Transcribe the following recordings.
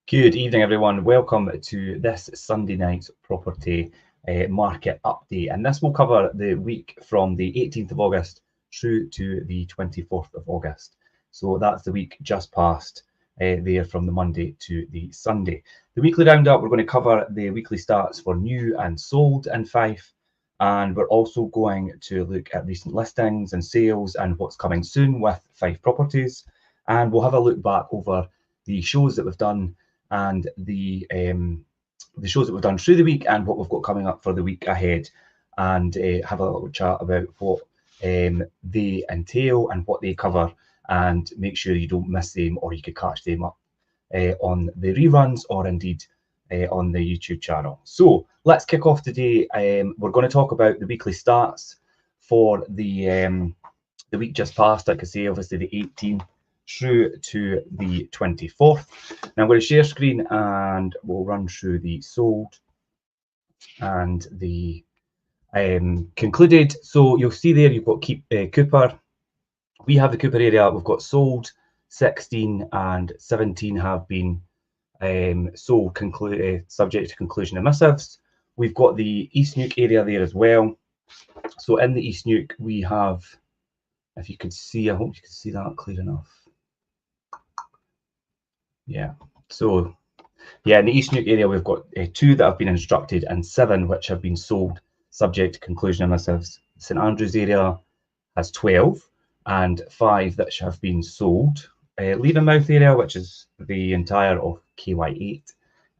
Good evening, everyone. Welcome to this Sunday night's property market update. And this will cover the week from the 18th of August through to the 24th of August. So that's the week just past there from the Monday to the Sunday. The weekly roundup, we're going to cover the weekly stats for new and sold in Fife. And we're also going to look at recent listings and sales and what's coming soon with Fife Properties. And we'll have a look back over the shows that we've done and the shows that we've done through the week and what we've got coming up for the week ahead, and have a little chat about what they entail and what they cover, and make sure you don't miss them, or you could catch them up on the reruns or indeed on the YouTube channel. So let's kick off today. We're going to talk about the weekly stats for the week just past. Like I say, obviously the 18th through to the 24th. Now I'm going to share screen and we'll run through the sold and the concluded. So you'll see there you've got Cooper. We have the Cooper area. We've got sold 16 and 17 have been sold subject to conclusion and missives. We've got the East Nuke area there as well. So in the East Nuke we have, if you could see, I hope you can see that clear enough. Yeah, so yeah, in the East Nuke area we've got 2 that have been instructed and 7 which have been sold subject to conclusion and missives. St Andrews area has 12 and 5 that have been sold. Leavenmouth area, which is the entire of KY8,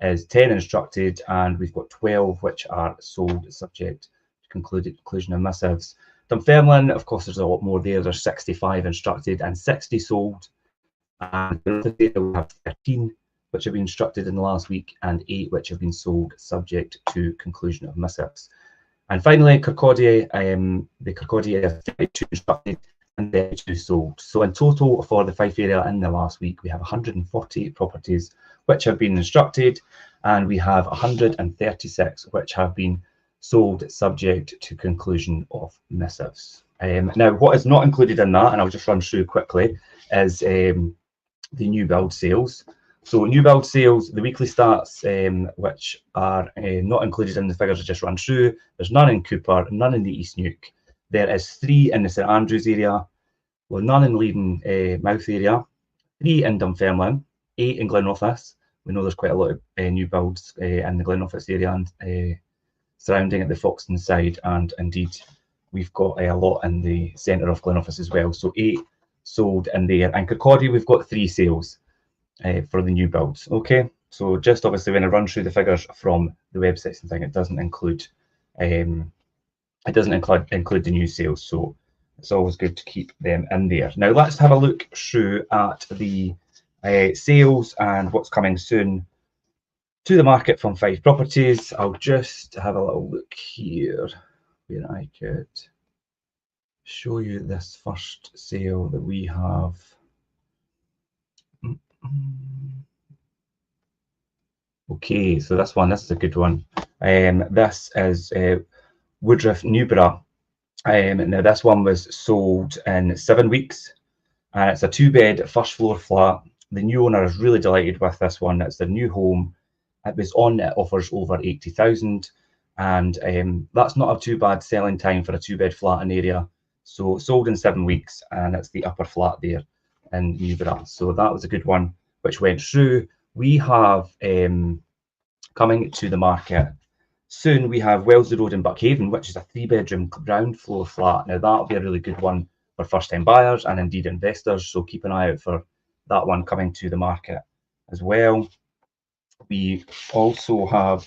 is 10 instructed, and we've got 12 which are sold subject to conclusion and missives. Dunfermline, of course, there's a lot more there. There's 65 instructed and 60 sold. And we have 13 which have been instructed in the last week and 8 which have been sold subject to conclusion of missives. And finally, Kirkcaldy, the Kirkcaldy area, 32 instructed and 32 sold. So in total for the Fife area in the last week, we have 148 properties which have been instructed, and we have 136 which have been sold subject to conclusion of missives. Now, what is not included in that, and I'll just run through quickly, is the new build sales. So new build sales, the weekly stats, which are not included in the figures I just run through. There's none in Cooper, none in the East Nuke. There is 3 in the St Andrews area, well, none in Leavenmouth area, 3 in Dunfermline, 8 in Glenrothes. We know there's quite a lot of new builds in the Glenrothes area and surrounding at the Foxton side, and indeed we've got a lot in the centre of Glenrothes as well. So 8 sold in there. And Kirkcaldy, we've got 3 sales for the new builds. Okay, so just obviously when I run through the figures from the websites and thing, it doesn't include include the new sales. So it's always good to keep them in there. Now let's have a look through at the sales and what's coming soon to the market from Fife Properties. I'll just have a little look here where I could show you this first sale that we have. Okay, so this is a good one. This is Woodruff Newborough. Now this one was sold in 7 weeks, and it's a 2-bed first floor flat. The new owner is really delighted with this one. It's their new home. It was on, it offers over 80,000, and that's not a too bad selling time for a 2-bed flat in the area. So sold in 7 weeks, and it's the upper flat there in Newborough. So that was a good one which went through. We have coming to the market soon, we have Wellesley Road in Buckhaven, which is a 3-bedroom ground floor flat. Now that'll be a really good one for first time buyers and indeed investors, so keep an eye out for that one coming to the market as well. We also have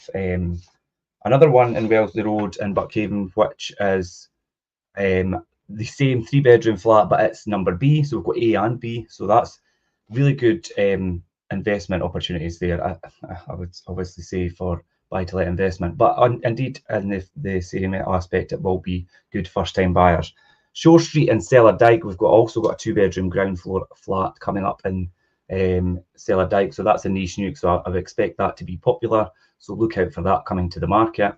another one in Wellesley Road in Buckhaven, which is the same 3-bedroom flat, but it's number B. So we've got A and B. So that's really good investment opportunities there. I would obviously say for buy-to-let investment, but indeed in the same aspect, it will be good first-time buyers. Shore Street and Cellar Dyke, we've also got a 2-bedroom ground floor flat coming up in Cellar Dyke. So that's a niche nuke, so I would expect that to be popular. So look out for that coming to the market.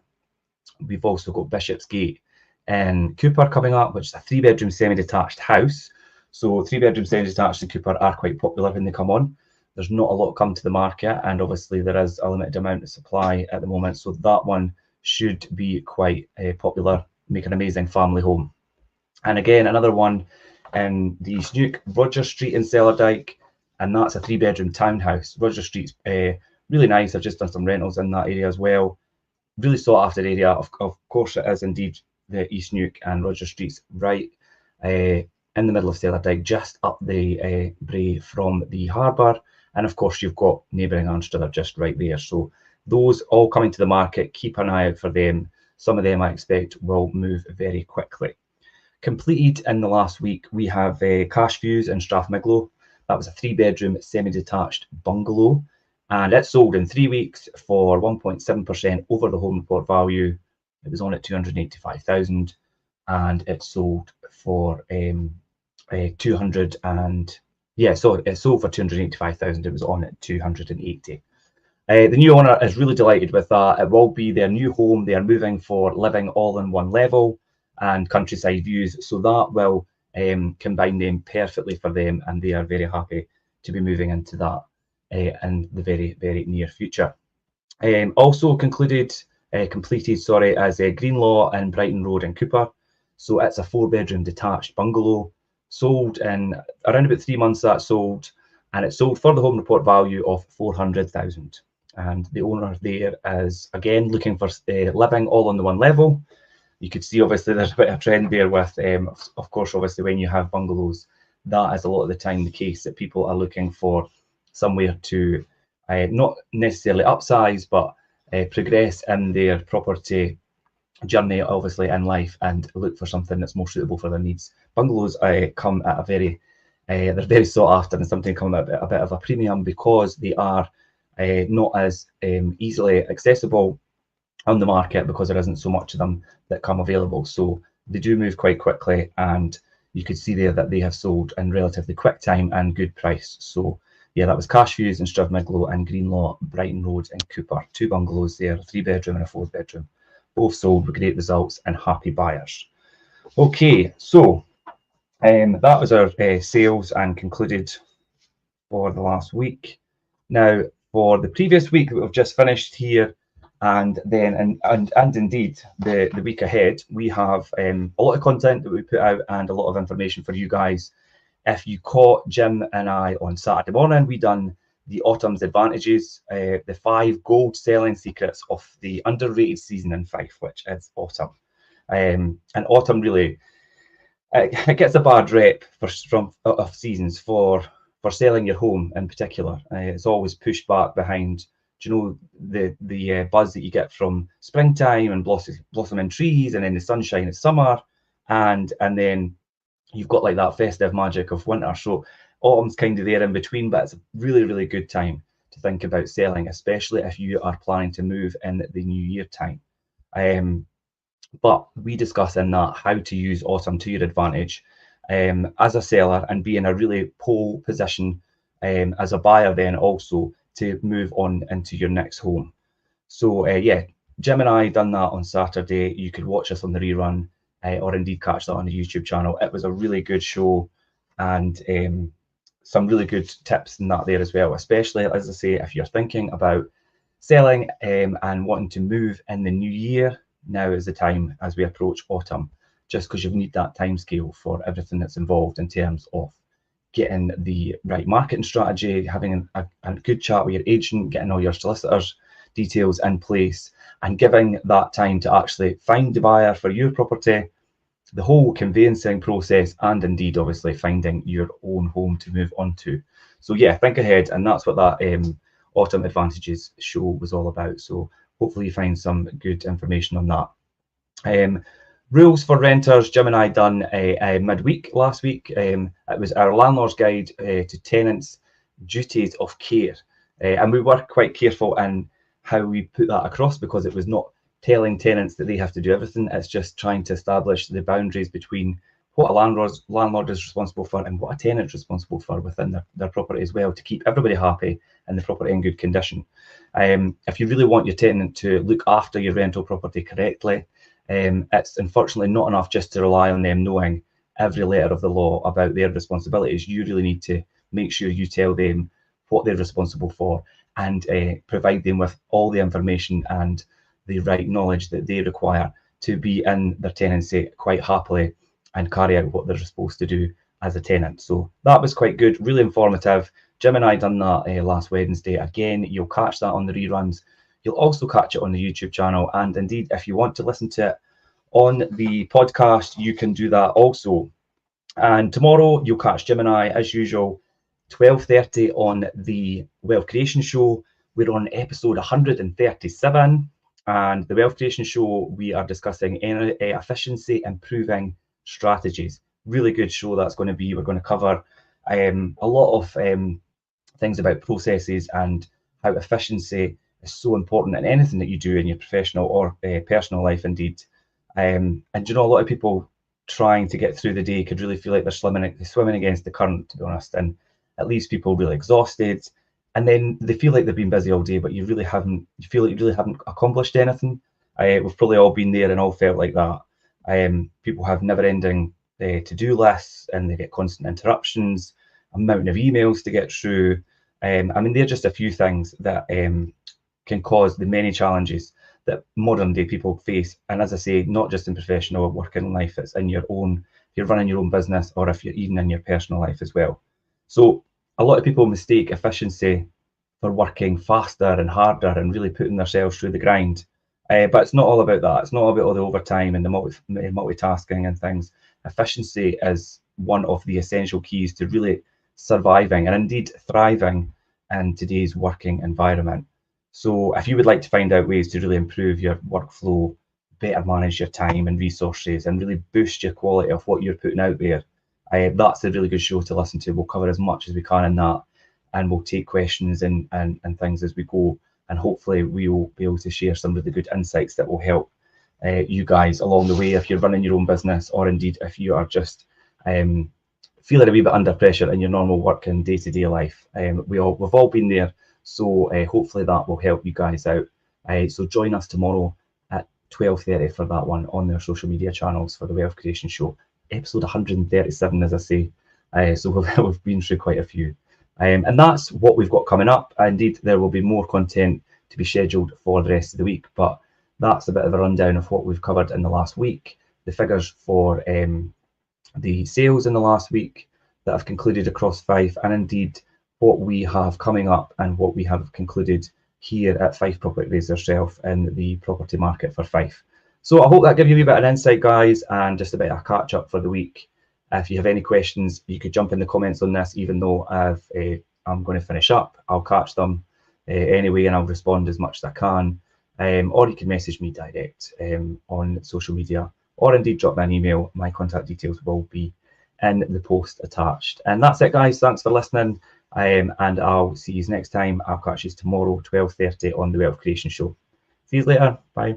We've also got Bishopsgate and Cooper coming up, which is a 3-bedroom semi-detached house. So 3-bedroom semi-detached in Cooper are quite popular when they come on. there's not a lot come to the market, and obviously there is a limited amount of supply at the moment, so that one should be quite popular, make an amazing family home. And again, another one in the East Neuk, Roger Street in Cellardyke, and that's a 3-bedroom townhouse. Roger Street's really nice. I've just done some rentals in that area as well. Really sought after area. Of course it is indeed. The East Neuk and Roger Street's right in the middle of Cellardyke, just up the brae from the harbour. And of course you've got neighbouring Anstruther just right there. So those all coming to the market, keep an eye out for them. Some of them I expect will move very quickly. Completed in the last week, we have Cash Views in Strathmiglo. That was a 3-bedroom semi-detached bungalow, and it sold in 3 weeks for 1.7% over the home report value. It was on at 285,000, and it sold for 200 and so it sold for 285,000. It was on at 280. The new owner is really delighted with that. It will be their new home. They are moving for living all in one level and countryside views, so that will combine them perfectly for them, and they are very happy to be moving into that in the very, very near future. Also completed as Greenlaw and Brighton Road in Cooper. So it's a 4-bedroom detached bungalow, sold in around about 3 months. That sold, and it sold for the home report value of 400,000. And the owner there is again looking for living all on the one level. You could see obviously there's a bit of a trend there with, of course, obviously when you have bungalows, that is a lot of the time the case, that people are looking for somewhere to not necessarily upsize, but progress in their property journey, obviously in life, and look for something that's more suitable for their needs. Bungalows come at a very, they're very sought after, and something come at a bit of a premium because they are not as easily accessible on the market, because there isn't so much of them that come available. So they do move quite quickly, and you could see there that they have sold in relatively quick time and good price. So yeah, that was Cash Views in Strathmiglo and Greenlaw, Brighton Road in Cooper. 2 bungalows there, a 3-bedroom and a 4-bedroom. Both sold with great results and happy buyers. Okay, so that was our sales and concluded for the last week. Now, for the previous week that we've just finished here, and then and indeed the week ahead, we have a lot of content that we put out and a lot of information for you guys. If you caught Jim and I on Saturday morning, we done the autumn's advantages, the 5 gold selling secrets of the underrated season in Fife, which is autumn. And autumn really it gets a bad rep of seasons for selling your home in particular. It's always pushed back behind, the buzz that you get from springtime and blossoming trees, and then the sunshine of summer, and then you've got like that festive magic of winter. So autumn's kind of there in between, but it's a really, really good time to think about selling, especially if you are planning to move in the new year time. But we discuss in that how to use autumn to your advantage as a seller, and be in a really pole position as a buyer then also to move on into your next home. So yeah, Jim and I done that on Saturday. You could watch us on the rerun or indeed catch that on the YouTube channel. It was a really good show, and some really good tips in that there as well, especially, as I say, if you're thinking about selling and wanting to move in the new year. Now is the time as we approach autumn, just because you need that time scale for everything that's involved in terms of getting the right marketing strategy, having a good chat with your agent, getting all your solicitors details in place, and giving that time to actually find the buyer for your property, the whole conveyancing process, and indeed obviously finding your own home to move on to. So yeah, think ahead, and that's what that autumn advantages show was all about. So hopefully you find some good information on that. Rules for renters, Jim and I done a midweek last week. It was our landlord's guide to tenants' duties of care, and we were quite careful in how we put that across, because it was not telling tenants that they have to do everything. It's just trying to establish the boundaries between what a landlord is responsible for and what a tenant is responsible for within their property as well, to keep everybody happy and the property in good condition. If you really want your tenant to look after your rental property correctly, it's unfortunately not enough just to rely on them knowing every letter of the law about their responsibilities. You really need to make sure you tell them what they're responsible for, and provide them with all the information and the right knowledge that they require to be in their tenancy quite happily and carry out what they're supposed to do as a tenant. So that was quite good, really informative. Jim and I done that last Wednesday. Again, you'll catch that on the reruns. You'll also catch it on the YouTube channel. And indeed, if you want to listen to it on the podcast, you can do that also. And tomorrow you'll catch Jim and I, as usual, 12:30 on the Wealth Creation Show. We're on episode 137. And the Wealth Creation Show, we are discussing efficiency improving strategies. Really good show that's going to be. We're going to cover a lot of things about processes and how efficiency is so important in anything that you do in your professional or personal life, indeed. And you know, a lot of people trying to get through the day could really feel like they're swimming against the current, to be honest, and it leaves people really exhausted. And then they feel like they've been busy all day, but you feel like you really haven't accomplished anything. We've probably all been there and all felt like that. People have never-ending to-do lists, and they get constant interruptions, a mountain of emails to get through. I mean, they're just a few things that can cause the many challenges that modern day people face. And as I say, not just in professional or working life, it's in your own, if you're running your own business, or if you're even in your personal life as well. So a lot of people mistake efficiency for working faster and harder and really putting themselves through the grind. But it's not all about that. It's not all about all the overtime and the multitasking and things. Efficiency is one of the essential keys to really surviving and indeed thriving in today's working environment. So if you would like to find out ways to really improve your workflow, better manage your time and resources, and really boost your quality of what you're putting out there, that's a really good show to listen to. We'll cover as much as we can in that, and we'll take questions and things as we go. And hopefully we will be able to share some of the good insights that will help you guys along the way if you're running your own business, or indeed if you are just feeling a wee bit under pressure in your normal work and day-to-day life. We've all been there. So hopefully that will help you guys out. So join us tomorrow at 12:30 for that one on their social media channels for the Wealth Creation Show. Episode 137, as I say. So we've been through quite a few. And that's what we've got coming up. Indeed, there will be more content to be scheduled for the rest of the week. But that's a bit of a rundown of what we've covered in the last week. The figures for the sales in the last week that have concluded across Fife, and indeed what we have coming up and what we have concluded here at Fife Properties ourselves in the property market for Fife. So I hope that gives you a bit of insight, guys, and just a bit of a catch up for the week. If you have any questions, you could jump in the comments on this, even though I'm going to finish up. I'll catch them anyway, and I'll respond as much as I can. Or you can message me direct on social media, or indeed drop me an email. My contact details will be in the post attached. And that's it, guys. Thanks for listening. And I'll see you next time. I'll catch you tomorrow, 12:30 on the Wealth Creation Show. See you later. Bye.